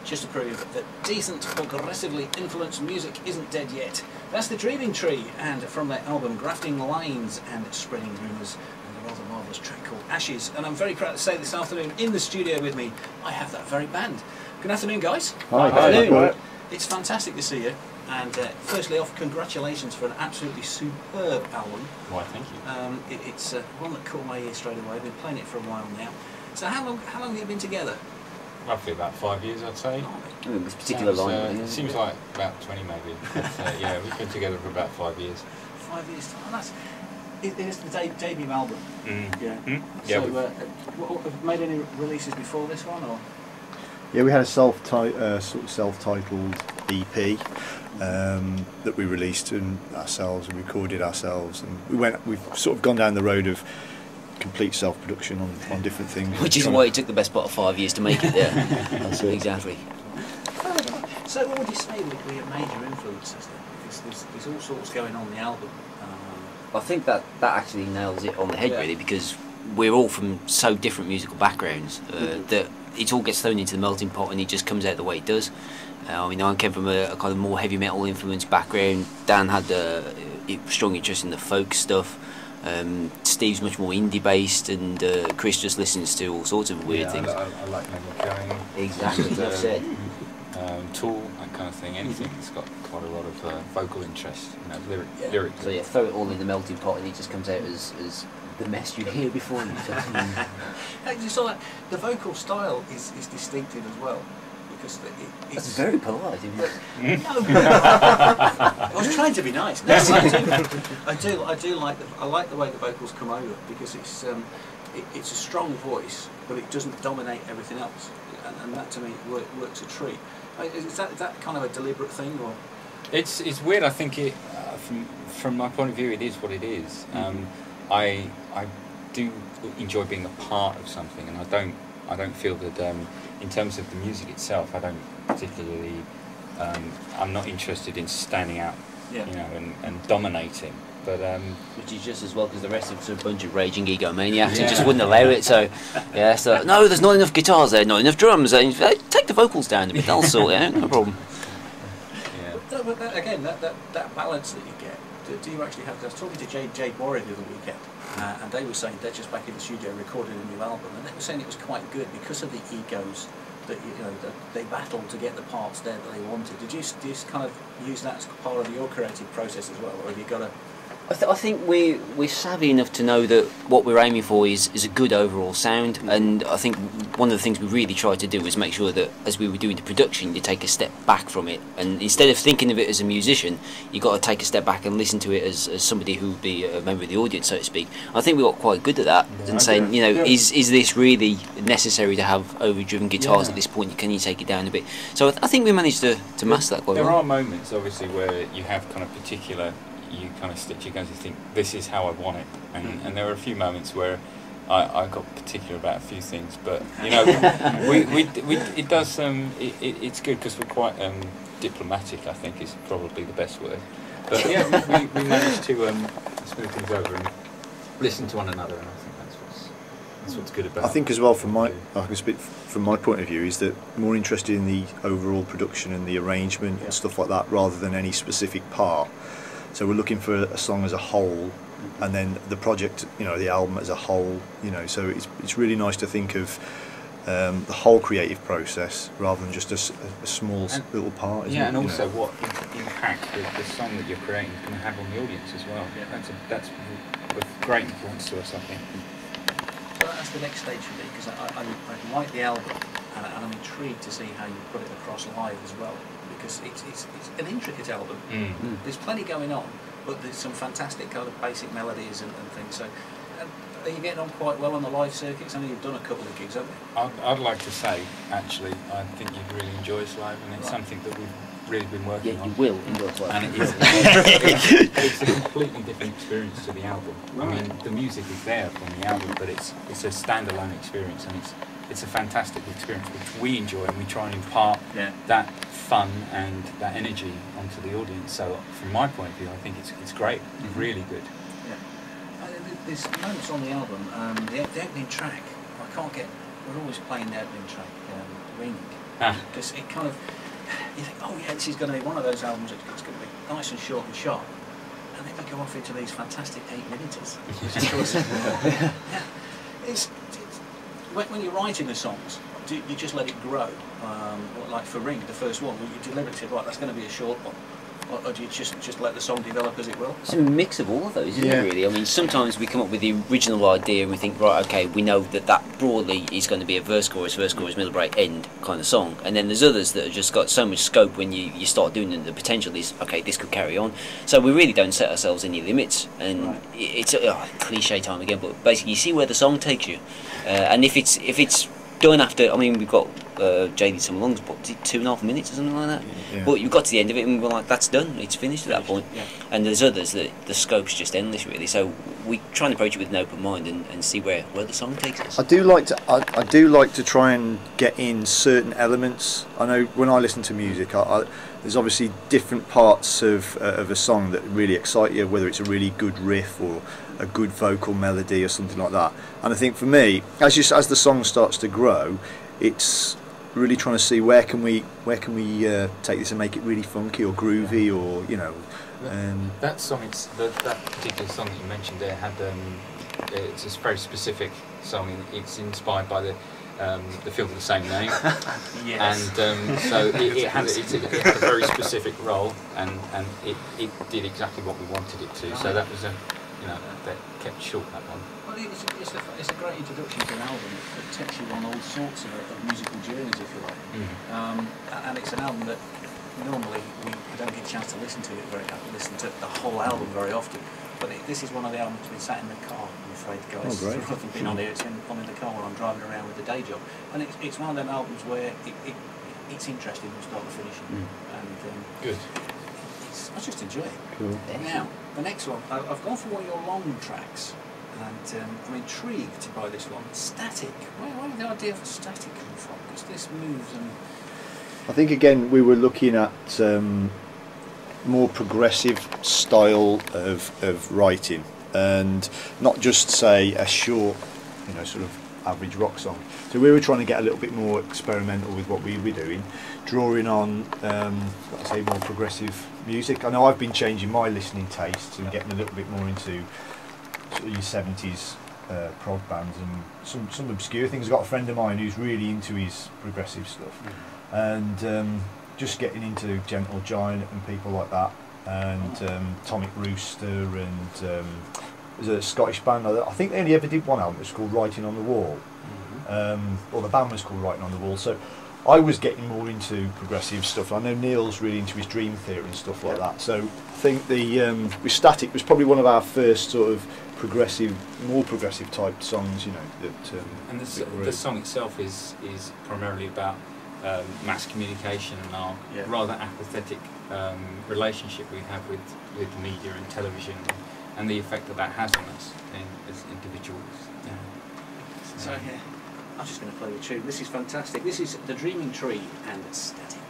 Just to prove that decent, progressively influenced music isn't dead yet. That's the Dreaming Tree, and from their album Grafting Lines and Spreading Rumours, and a rather marvellous track called Ashes. And I'm very proud to say this afternoon in the studio with me, I have that very band. Good afternoon, guys. Hi. Good afternoon. It's fantastic to see you. And firstly off, congratulations for an absolutely superb album. Why, thank you. It's one that caught my ear straight away. I've been playing it for a while now. So how long have you been together? Roughly about 5 years, I'd say. This particular line. Seems like about 20 maybe. But, yeah, we've been together for about 5 years. 5 years time. It's the debut album. Yeah. Yeah. So, have you made any releases before this one, or? Yeah, we had a sort of self-titled EP that we released ourselves and recorded ourselves, and we've sort of gone down the road of complete self-production on different things. Which is why it took the best part of 5 years to make it there. That's exactly. So what would you say would be a major influences then? Because there's all sorts going on in the album. I think that actually nails it on the head, really, because we're all from so different musical backgrounds that it all gets thrown into the melting pot and it just comes out the way it does. I mean, I came from a kind of more heavy metal influenced background. Dan had a strong interest in the folk stuff. Steve's much more indie based, and Chris just listens to all sorts of weird things. I like Metal Going. Exactly, enough said. Tool, that kind of thing. Anything that's got quite a lot of vocal interest, you know, lyrics. So yeah, throw it all in the melting pot and it just comes out as the mess you hear before you. You saw that the vocal style is distinctive as well. Because it's That's very polite. No, I was trying to be nice. No, I do like the way the vocals come over, because it's a strong voice, but it doesn't dominate everything else, and that to me works a treat. Is that kind of a deliberate thing, or? It's weird. I think it from my point of view, it is what it is. I do enjoy being a part of something, and I don't feel that in terms of the music itself, I don't particularly. I'm not interested in standing out, you know, and dominating. But which is just as well, because the rest of us are a bunch of raging egomaniacs and just wouldn't allow it. So yeah, so no, there's not enough guitars there, not enough drums. Take the vocals down a bit. I'll sort it out. No problem. Yeah. But that, again, that balance that you get. Do you actually have? I was talking to Jay Borey the other weekend, and they were saying they're just back in the studio recording a new album, and they were saying it was quite good because of the egos that that they battled to get the parts there that they wanted. Do you kind of use that as part of your creative process as well, or have you got a? I think we're savvy enough to know that what we're aiming for is a good overall sound, and I think one of the things we really try to do is make sure that as we were doing the production, you take a step back from it, and instead of thinking of it as a musician, you've got to take a step back and listen to it as somebody who would be a member of the audience, so to speak. I think we got quite good at that, and saying, is this really necessary to have overdriven guitars at this point? Can you take it down a bit? So I think we managed to master that quite well. There are moments, obviously, where you have kind of particular. You kind of stick to your guns and think, this is how I want it, and there are a few moments where I got particular about a few things, but you know, it does it's good because we're quite diplomatic, I think is probably the best word, but yeah, we managed to smooth things over and listen to one another, and I think that's what's good about it. I think as well, I can speak from my point of view, is that more interested in the overall production and the arrangement and stuff like that, rather than any specific part. So we're looking for a song as a whole, and then the project, the album as a whole. So it's really nice to think of the whole creative process rather than just a small little part. And also what impact the song that you're creating is going to have on the audience as well. Yeah. That's of great importance to us, I think. Well, that's the next stage for me, because I like the album, and I'm intrigued to see how you put it across live as well. Because it's an intricate album. There's plenty going on, but there's some fantastic kind of basic melodies and things. So, are you getting on quite well on the live circuits? I know you've done a couple of gigs, haven't you? I'd like to say, actually, I think you'd really enjoy us live, and it's something that we've really been working on. Yeah, you will enjoy us live. And it's a completely different experience to the album. I mean, the music is there from the album, but it's a standalone experience, and it's a fantastic experience which we enjoy, and we try and impart that fun and that energy onto the audience. So from my point of view, I think it's great, really good. Yeah. There's moments on the album, the opening track, I can't get we're always playing the opening track, Ring, because it kind of, you think, oh yeah, this is going to be one of those albums that's going to be nice and short and sharp, and then you go off into these fantastic 8-minuters. Yeah, it's when you're writing the songs, do you just let it grow? Like for Ring, the first one, you deliberately said, right, that's going to be a short one. Or do you just let the song develop as it will? It's a mix of all of those, isn't it, really? I mean, sometimes we come up with the original idea and we think, right, okay, we know that broadly is going to be a verse, chorus, middle break, end kind of song. And then there's others that have just got so much scope when you start doing them, the potential is, okay, this could carry on. So we really don't set ourselves any limits. And it's cliche time again, but basically you see where the song takes you. And if it's done after, I mean, we've got Jaded Some Lungs, but 2.5 minutes or something like that. Yeah. But you got to the end of it and we're like, that's done, it's finished at that point. Yeah. And there's others that the scope's just endless, really. So we try and approach it with an open mind and see where the song takes us. I do like to try and get in certain elements. I know when I listen to music, there's obviously different parts of a song that really excite you, whether it's a really good riff or a good vocal melody or something like that. And I think for me, as the song starts to grow, it's really trying to see where can we take this and make it really funky or groovy, or that song, that particular song that you mentioned there had it's a very specific song. It's inspired by the film of the same name. Yes. And so it had a very specific role, and it did exactly what we wanted it to. So that was that kept short, that one. Well, it's a great introduction to an album that takes you on all sorts of musical journeys, if you like. And it's an album that normally we don't get a chance to listen to the whole album very often. But this is one of the albums that's been sat in the car, I'm afraid, guys. Oh, great. Rather than been on here, I'm in the car while I'm driving around with the day job. And it's one of them albums where it's interesting from start to finish. And good. I just enjoy it. Cool. Now, the next one, I've gone for one of your long tracks, and I'm intrigued by this one. Static. Where did the idea for Static come from? Because this moves and... I think again we were looking at more progressive style of writing, and not just say a short, sort of average rock song. So we were trying to get a little bit more experimental with what we were doing, drawing on, like I say, more progressive music. I know I've been changing my listening tastes and getting a little bit more into sort of your 70s prog bands and some obscure things. I've got a friend of mine who's really into his progressive stuff, and just getting into Gentle Giant and people like that, and Atomic Rooster, and there's a Scottish band, I think they only ever did one album. It was called Writing on the Wall, or the band was called Writing on the Wall. So I was getting more into progressive stuff. I know Neil's really into his Dream Theater and stuff like that. So I think the with Static was probably one of our first sort of more progressive type songs, that. And the song itself is primarily about mass communication and our rather apathetic relationship we have with media and television, and the effect that has on us as individuals. So I'm just going to play the tune. This is fantastic. This is The Dreaming Tree and Static.